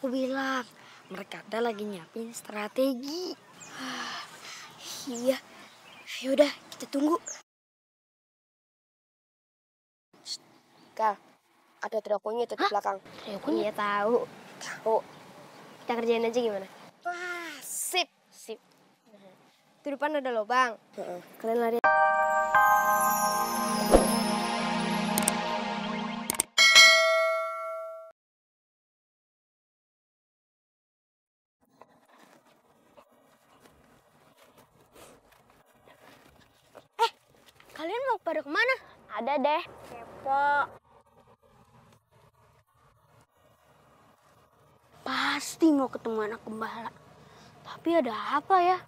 aku bilang, mereka ada lagi nyiapin strategi. Iya, yaudah kita tunggu. Kal, ada terakonya itu di belakang. Terakonya? Iya tahu. Tahu. Kita kerjain aja gimana? Wah, sip. Sip. Di depan ada lubang. Kalian lari. Kalian mau pada kemana? Ada deh. Kepo. Pasti mau ketemu anak gembala. Tapi ada apa ya?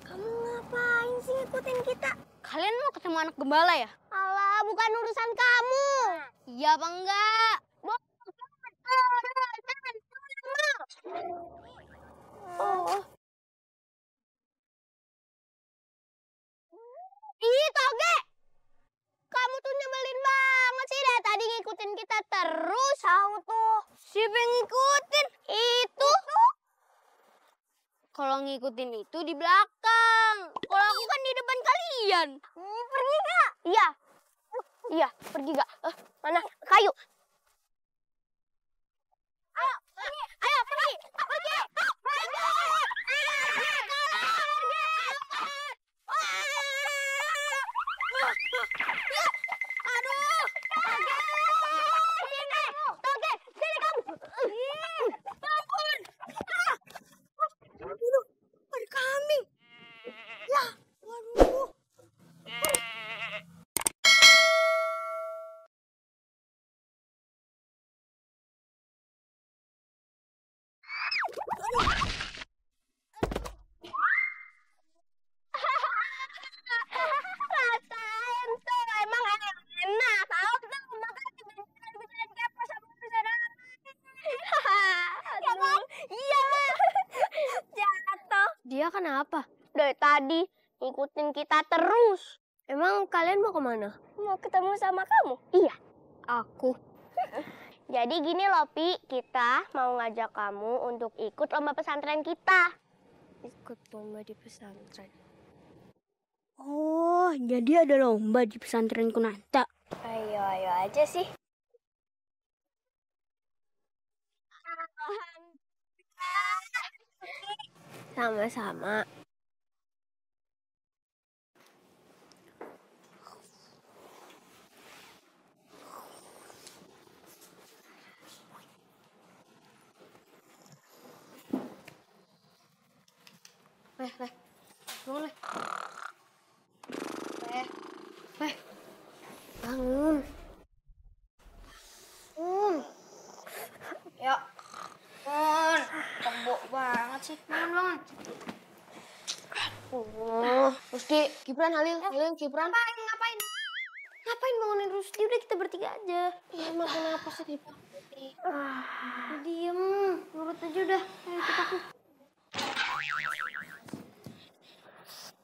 Kamu ngapain sih ngikutin kita? Kalian mau ketemu anak gembala ya? Alah, bukan urusan kamu. Iya apa enggak? Oh. Ih, Toge! Kamu tuh nyebelin banget sih. Dari tadi ngikutin kita terus. Tahu tuh. Siapa yang ngikutin? Itu. Kalau ngikutin itu di belakang. Kalau aku kan di depan kalian. Pergi gak? Iya. Iya, pergi gak? Mana? Kayu. Ayo, pergi. Ayo, pergi. Pergi. Pergi. Aduh. Toge, sini kamu. Ampun. Aduh, ada kambing. Ya, waduh. Rasain tuh, emang enak. Tahu tuh, makanya bisa kepo sama bisa Ya kan? Iya lah. Jatuh. Dia kenapa? Dari tadi ngikutin kita terus. Emang kalian mau kemana? Mau ketemu sama kamu. Iya. Aku. Jadi gini loh, Pi. Kita mau ngajak kamu untuk ikut lomba pesantren kita. Ikut lomba di pesantren. Oh, jadi ada lomba di pesantren Kunanta. Ayo aja sih. Sama-sama. Bangun, Le. Bangun. Ya. Bangun. Tembok banget sih. Bangun. Rusdi, Gibran, Halil, Gibran. Ngapain? Ngapain bangunin Rusdi? Udah kita bertiga aja. Ya emang kenapa sih dibangun? Diem. Nurut aja udah. Ayo ikut aku.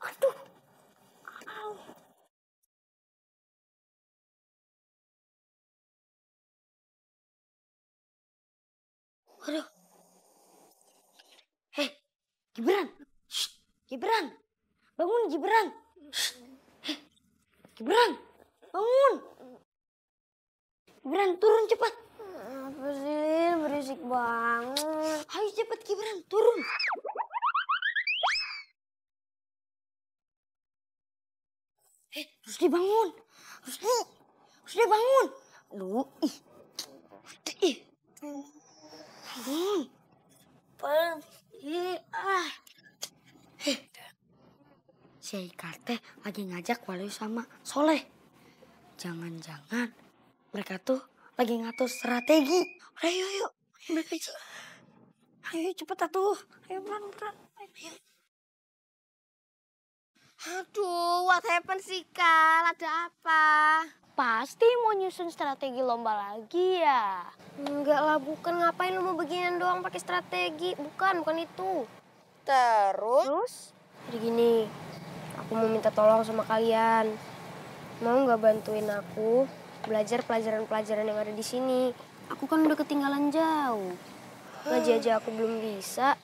Aduh. Aduh. Hei, Gibran. Shh, Gibran. Bangun, Gibran. Hei, Gibran. Bangun. Gibran, turun cepat. Apa sih? Berisik banget. Ayo cepat, Gibran. Turun. Hei, Rusdi bangun. Rusdi bangun. Aduh, ih. Rusdi, bangun. Si Haikal teh lagi ngajak Walu sama Soleh. Jangan-jangan mereka tuh lagi ngatur strategi. Udah yuk. Balik aja. Ayo cepet atuh. Ayo pelan-pelan. Ayo. Aduh, what happened sih, Kal? Ada apa? Pasti mau nyusun strategi lomba lagi ya. Enggak lah, bukan. Ngapain lu mau beginian doang pakai strategi? Bukan itu. Terus? Jadi gini, aku mau minta tolong sama kalian. mau nggak bantuin aku belajar pelajaran-pelajaran yang ada di sini? Aku kan udah ketinggalan jauh. Ngaji aja aku belum bisa.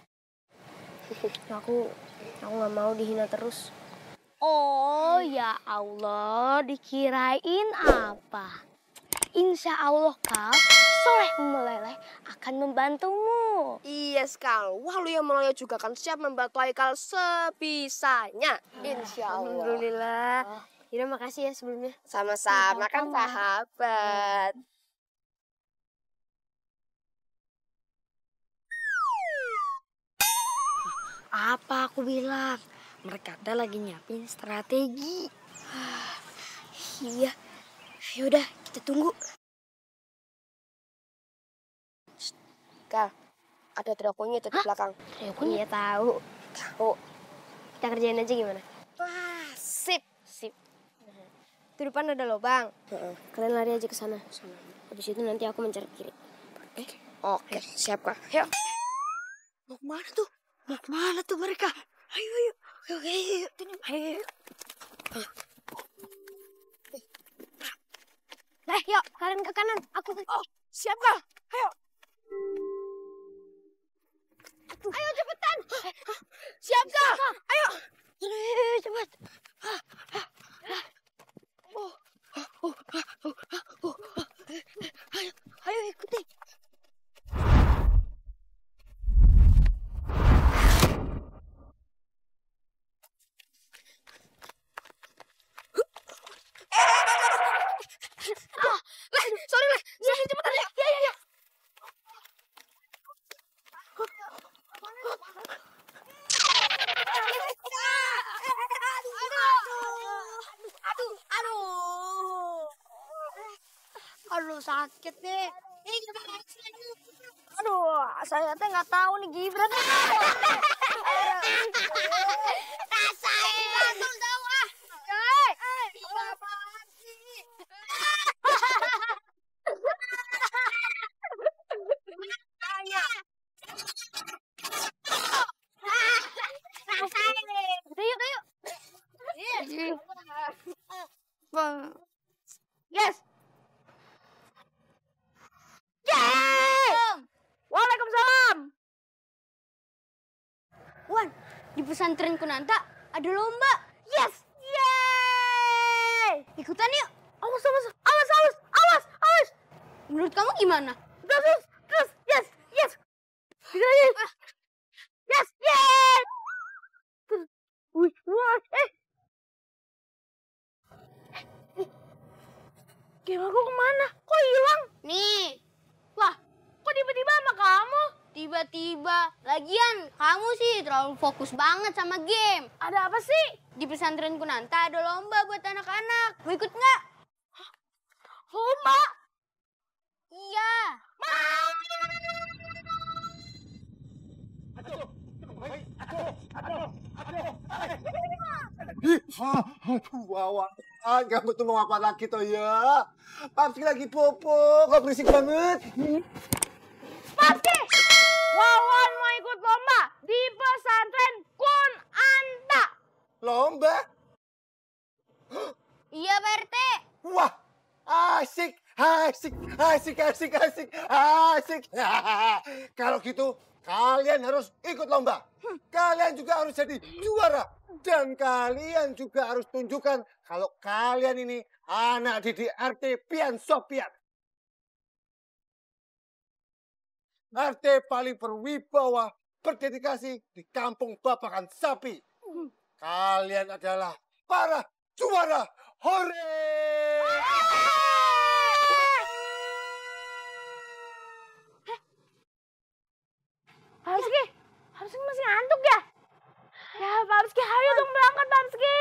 Aku nggak mau dihina terus. Oh ya Allah, dikirain apa? Insya Allah Kal, Soleh Meleleh akan membantumu. Iya sekali. Wah, lu yang Meloyo juga kan siap membantu Haikal sebisanya. Insya Allah. Alhamdulillah. Yaudah, makasih ya sebelumnya. Sama-sama kan sahabat. Apa aku bilang? Mereka ada lagi nyiapin strategi. Iya. Yaudah, kita tunggu. Kal, ada drakonya itu di belakang. Drakonya? Iya tahu. Tahu. Kita kerjain aja gimana? Wah, sip. Sip. Itu depan ada lubang. Kalian lari aja ke sana. Habis itu nanti aku mencari kiri. Oke, siap Kak. Yuk. Mau kemana tuh? Mau kemana tuh mereka? Ayo, ayo. Oke, ayo. Ayo. Yuk, kalian ke kanan. Aku ke... Oh, siap Kak. Ayo. Ayo cepetan. Siap Kak. Ayo. Ayo, cepat. Ayo, ikuti. Sorry, cepetan ya. Ya. Aduh, sakit deh. Ini gimana sih? Aduh, saya teh nggak tahu nih Gibran. Rasain langsung tahu ah. Apaan sih? Tanya. Rasain. Yuk. Yes. Waalaikumsalam. Wan, di pesantren Kunanta ada lomba. Yes. Yeay. Ikutan yuk. Awas. Menurut kamu gimana? Terus. Yes. Yes. Yeay. Wah, game aku kemana? Kok hilang? Nih. Wah, kok tiba-tiba sama kamu? Tiba-tiba. Lagian, kamu sih terlalu fokus banget sama game. Ada apa sih? Di pesantren Kunanta ada lomba buat anak-anak. Mau ikut nggak? Lomba. Iya. Aduh, Wawan. Kamu tuh mau apa lagi toh ya? Papski lagi popo, kok berisik banget. Papski, Wawan mau ikut lomba di pesantren Kunanta. Lomba? Iya, Pak RT. Wah, asik. Kalau gitu, kalian harus ikut lomba. Kalian juga harus jadi juara. Dan kalian juga harus tunjukkan kalau kalian ini anak didik RT Pian Sopian. RT paling berwibawa, berdedikasi di kampung Babakan Sapi. Kalian adalah para juara. Hore! Papski masih ngantuk ya? Ya, Papski, ayo dong berangkat, Papski.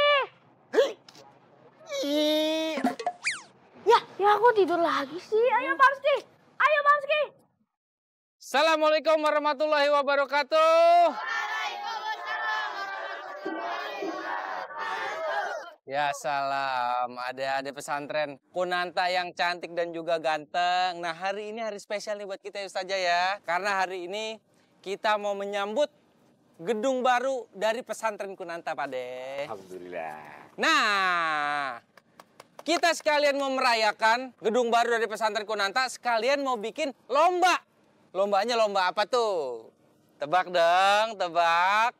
Ya aku tidur lagi sih. Ayo, Papski. Assalamualaikum warahmatullahi wabarakatuh. Ya salam, ada pesantren Kunanta yang cantik dan juga ganteng. Nah hari ini hari spesial nih buat kita ya Ustazah ya. Karena hari ini kita mau menyambut gedung baru dari pesantren Kunanta Pak De. Alhamdulillah. Nah, Kita sekalian mau merayakan gedung baru dari pesantren Kunanta, sekalian mau bikin lomba. Lombanya lomba apa tuh? Tebak dong, tebak.